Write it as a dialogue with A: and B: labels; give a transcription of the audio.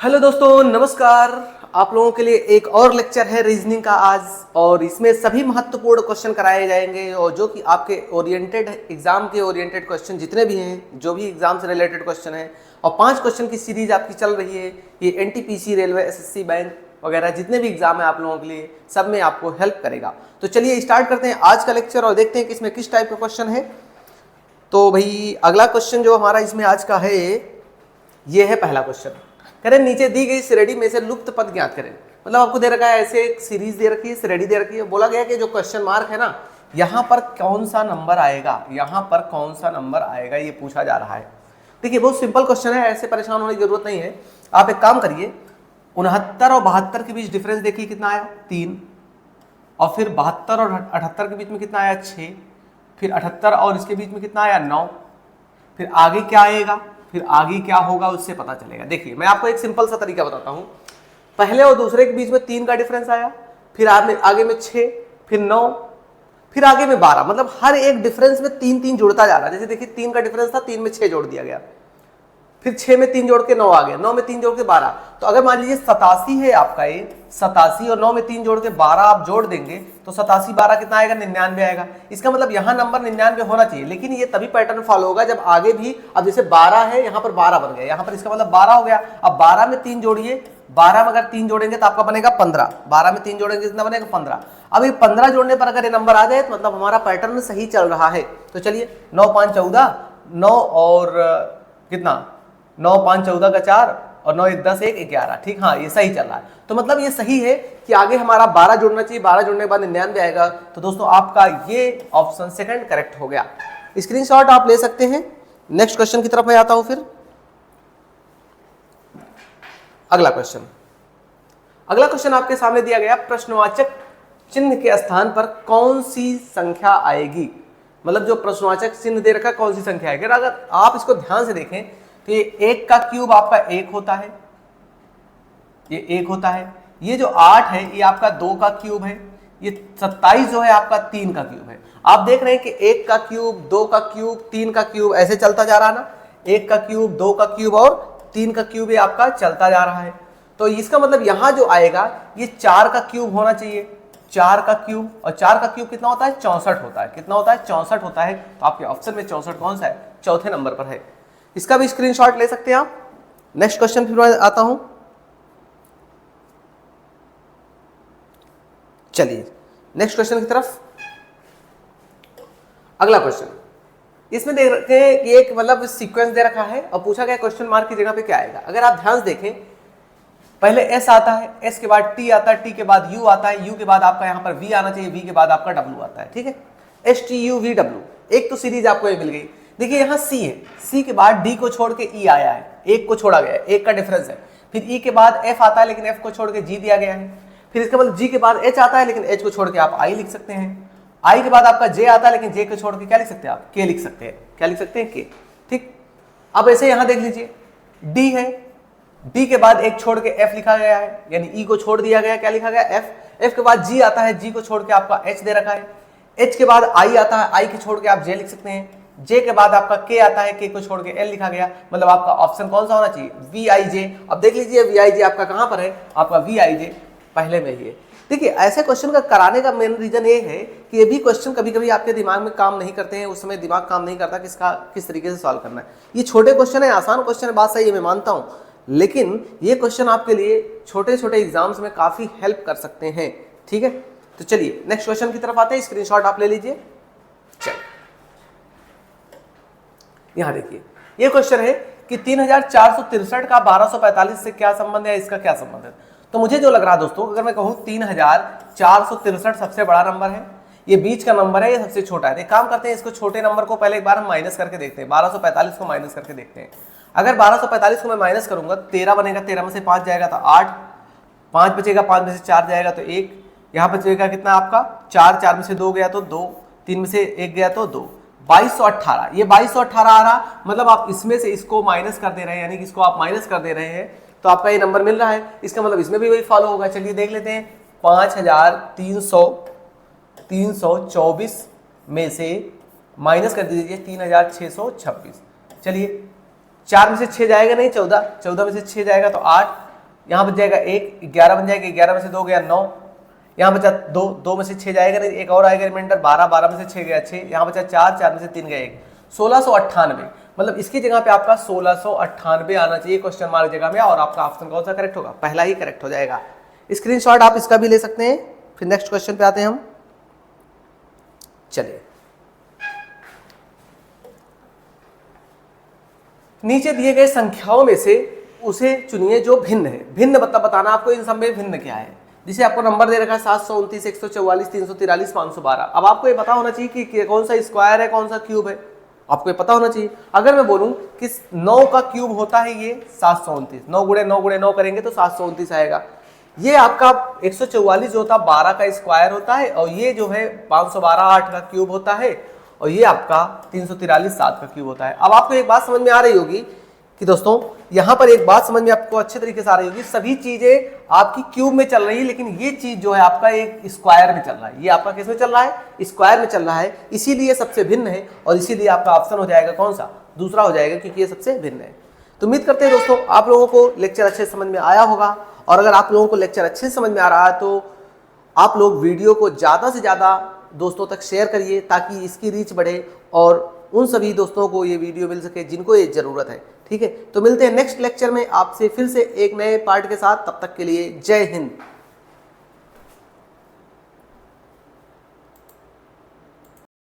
A: Hello दोस्तों, नमस्कार। आप लोगों के लिए एक और लेक्चर है रीजनिंग का आज, और इसमें सभी महत्वपूर्ण क्वेश्चन कराए जाएंगे और जो कि आपके ओरिएंटेड एग्जाम के ओरिएंटेड क्वेश्चन जितने भी हैं, जो भी एग्जाम से रिलेटेड क्वेश्चन हैं, और 5 क्वेश्चन की सीरीज आपकी चल रही है। ये एनटीपीसी, रेलवे, एसएससी, बैंक वगैरह जितने भी एग्जाम है आप लोगों के लिए, सब में आपको हेल्प करेगा। तो चलिए स्टार्ट करते हैं आज का लेक्चर और देखते हैं कि इसमें किस टाइप का क्वेश्चन है। तो भाई अगला क्वेश्चन जो हमारा इसमें आज का है, ये है पहला क्वेश्चन। कह रहे नीचे दी गई श्रेणी में से लुप्त पद ज्ञात करें। मतलब आपको दे रखा है, ऐसे एक सीरीज दे रखी है, श्रेणी दे रखी है, बोला गया कि जो क्वेश्चन मार्क है ना, यहाँ पर कौन सा नंबर आएगा, यहाँ पर कौन सा नंबर आएगा, ये पूछा जा रहा है। देखिए बहुत सिंपल क्वेश्चन है, ऐसे परेशान होने की जरूरत नहीं है। आप एक काम करिए, 69 और 72 के बीच डिफरेंस देखिए कितना आया, 3। और फिर 72 और 78 के बीच में कितना आया, 6। फिर 78 और इसके बीच में कितना आया, 9। फिर आगे क्या आएगा, फिर आगे क्या होगा उससे पता चलेगा। देखिए मैं आपको एक सिंपल सा तरीका बताता हूं। पहले और दूसरे के बीच में 3 का डिफरेंस आया, फिर आगे में 6, फिर 9, फिर आगे में 12। मतलब हर एक डिफरेंस में 3 जुड़ता जा रहा है। जैसे देखिए 3 का डिफरेंस था, 3 में 6 जोड़ दिया गया, फिर 6 में 3 जोड़ के 9 आ गया, 9 में 3 जोड़ के 12। तो अगर मान लीजिए 87 है आपका, ये 87 और 9 में 3 जोड़ के 12 आप जोड़ देंगे तो 87 12 कितना आएगा, 99 आएगा। इसका मतलब यहाँ नंबर 99 होना चाहिए। लेकिन ये तभी पैटर्न फॉलो होगा जब आगे भी, अब जैसे 12 है, यहाँ पर 12 बन गया, यहाँ पर इसका मतलब 12 हो गया। अब 12 में 3 जोड़िए, 12 में अगर 3 जोड़ेंगे तो आपका बनेगा 15। 12 में 3 जोड़ेंगे कितना बनेगा, 15। अब ये 15 जोड़ने पर अगर ये नंबर आ जाए तो मतलब हमारा पैटर्न सही चल रहा है। तो चलिए 9 5 14, 9 और कितना, 9 5 14 का 4 और 9 1 10 1 11। ठीक, हाँ ये सही चल रहा है। तो मतलब ये सही है कि आगे हमारा 12 जोड़ना चाहिए, 12 जोड़ने के बाद 99 आएगा। तो दोस्तों आपका ये ऑप्शन सेकंड करेक्ट हो गया। स्क्रीनशॉट आप ले सकते हैं। नेक्स्ट क्वेश्चन की तरफ मैं आता हूं। फिर अगला क्वेश्चन आपके सामने दिया गया, प्रश्नवाचक चिन्ह के स्थान पर कौन सी संख्या आएगी। मतलब जो प्रश्नवाचक चिन्ह दे रखा है, कौन सी संख्या आएगी। अगर आप इसको ध्यान से देखें तो ये 1 का क्यूब आपका 1 होता है, ये 1 होता है। ये जो 8 है ये आपका 2 का क्यूब है। ये 27 जो है आपका 3 का क्यूब है। आप देख रहे हैं कि 1 का क्यूब, 2 का क्यूब, 3 का क्यूब ऐसे चलता जा रहा है ना। 1 का क्यूब, 2 का क्यूब और 3 का क्यूब ये आपका चलता जा रहा है। तो इसका मतलब यहां जो आएगा ये 4 का क्यूब होना चाहिए। 4 का क्यूब, और 4 का क्यूब कितना होता है, 64 होता है। कितना होता है, 64 होता है। तो आपके ऑप्शन में 64 कौन सा है, चौथे नंबर पर है। इसका भी स्क्रीनशॉट ले सकते हैं आप। नेक्स्ट क्वेश्चन फिर मैं आता हूं। चलिए नेक्स्ट क्वेश्चन की तरफ। अगला क्वेश्चन, इसमें देख रखे हैं कि एक मतलब सीक्वेंस दे रखा है और पूछा गया क्वेश्चन मार्क की जगह पे क्या आएगा। अगर आप ध्यान से देखें, पहले एस आता है, एस के बाद टी आता है, टी के बाद यू आता है, यू के बाद आपका यहाँ पर वी आना चाहिए, वी के बाद आपका डब्ल्यू आता है। ठीक है, S T U V W, एक तो सीरीज आपको ये मिल गई। देखिए यहाँ सी है, सी के बाद डी को छोड़ के ई आया है, एक को छोड़ा गया है, एक का डिफरेंस है। फिर ई के बाद एफ आता है, लेकिन एफ को छोड़ के जी दिया गया है। फिर इसका मतलब जी के बाद एच आता है, लेकिन एच को छोड़ के आप आई लिख सकते हैं। आई के बाद आपका जे आता है, लेकिन जे को छोड़ के क्या लिख सकते हैं आप, के लिख सकते हैं। क्या लिख सकते हैं, के। ठीक, अब ऐसे यहां देख लीजिए, डी है, डी के बाद एक छोड़ के एफ लिखा गया है, यानी ई को छोड़ दिया गया, क्या लिखा गया, एफ। एफ के बाद जी आता है, जी को छोड़ के आपका एच दे रखा है। एच के बाद आई आता है, आई को छोड़ के आप जे लिख सकते हैं। जे के बाद आपका के आता है, के को छोड़ के एल लिखा गया। मतलब आपका ऑप्शन कौन सा होना चाहिए, वी आई जे। अब देख लीजिए वी आई जे आपका कहां पर है, आपका वी आई जे पहले में ही है। देखिए ऐसे क्वेश्चन का कराने का मेन रीजन ये है कि ये भी क्वेश्चन कभी कभी आपके दिमाग में काम नहीं करते हैं, उस समय दिमाग काम नहीं करता किस तरीके से सॉल्व करना है। ये छोटे क्वेश्चन है, आसान क्वेश्चन है, बात सही है, मैं मानता हूं। लेकिन ये क्वेश्चन आपके लिए छोटे छोटे एग्जाम्स में काफी हेल्प कर सकते हैं। ठीक है, तो चलिए नेक्स्ट क्वेश्चन की तरफ आते हैं। स्क्रीनशॉट आप ले लीजिए। चलिए यहां देखिए, ये क्वेश्चन है कि 3463 का 1245 से क्या संबंध है, इसका क्या संबंध है। तो मुझे जो लग रहा है दोस्तों, अगर मैं कहूं 3463 सबसे बड़ा नंबर है, ये बीच का नंबर है, ये सबसे छोटा है। एक काम करते हैं, इसको छोटे नंबर को पहले एक बार हम माइनस करके देखते हैं। 1245 को माइनस करके देखते हैं। अगर 1245 को मैं माइनस करूंगा, 13 बनेगा, 13 में से 5 जाएगा तो 8, 5 बचेगा, 5 में से 4 जाएगा तो 1, यहाँ बचेगा कितना आपका 4, 4 में से 2 गया तो 2, 3 में से 1 गया तो 2, 2218। ये 2218 आ रहा, मतलब आप इसमें से इसको माइनस कर दे रहे हैं, यानी कि इसको आप माइनस कर दे रहे हैं तो आपका ये नंबर मिल रहा है। इसका मतलब इसमें भी वही फॉलो होगा। चलिए देख लेते हैं, 5324 में से माइनस कर दीजिए 3626। चलिए 4 में से 6 जाएगा नहीं, 14 में से 6 जाएगा तो 8, यहाँ बच जाएगा 1, 11 बन जाएगा, 11 में से 2 गया 9, यहाँ बचा 2, 2 में से 6 जाएगा नहीं, एक और आएगा रिमाइंडर 12, 12 में से 6 गया 6, यहाँ बचा 4, 4 में से 3 गया 1, 1698। मतलब इसकी जगह पे आपका 1698 आना चाहिए क्वेश्चन मार्क जगह में, और आपका ऑप्शन कौन सा करेक्ट होगा? पहला ही करेक्ट हो जाएगा। स्क्रीनशॉट आप इसका भी ले सकते हैं। फिर नेक्स्ट क्वेश्चन पे आते हैं हम। चलिए, नीचे दिए गए संख्याओं में से उसे चुनिए जो भिन्न है। भिन्न मतलब बताना आपको इन सब में भिन्न क्या है। जिसे आपको नंबर दे रखा है 729, 144, 343, 512। अब आपको ये पता होना चाहिए कि कौन सा स्क्वायर है, कौन सा क्यूब है, आपको ये पता होना चाहिए। अगर मैं बोलूं कि 9 का क्यूब होता है ये 729, 9 गुणे 9 गुणे 9 करेंगे तो 729 आएगा। ये आपका 144 जो होता है 12 का स्क्वायर होता है, और ये जो है 512 8 का क्यूब होता है, और ये आपका 343 7 का क्यूब होता है। अब आपको एक बात समझ में आ रही होगी कि दोस्तों यहाँ पर एक बात समझ में आपको अच्छे तरीके से आ रही होगी, सभी चीजें आपकी क्यूब में चल रही है, लेकिन ये चीज जो है आपका एक स्क्वायर में चल रहा है। ये आपका किस में चल रहा है? स्क्वायर में चल रहा है, इसीलिए सबसे भिन्न है, और इसीलिए आपका ऑप्शन हो जाएगा कौन सा? दूसरा हो जाएगा, क्योंकि ये सबसे भिन्न है। तो उम्मीद करते हैं दोस्तों आप लोगों को लेक्चर अच्छे समझ में आया होगा, और अगर आप लोगों को लेक्चर अच्छे समझ में आ रहा है तो आप लोग वीडियो को ज़्यादा से ज़्यादा दोस्तों तक शेयर करिए, ताकि इसकी रीच बढ़े और उन सभी दोस्तों को ये वीडियो मिल सके जिनको ये ज़रूरत है। ठीक है, तो मिलते हैं नेक्स्ट लेक्चर में आपसे फिर से एक नए पार्ट के साथ। तब तक के लिए जय हिंद।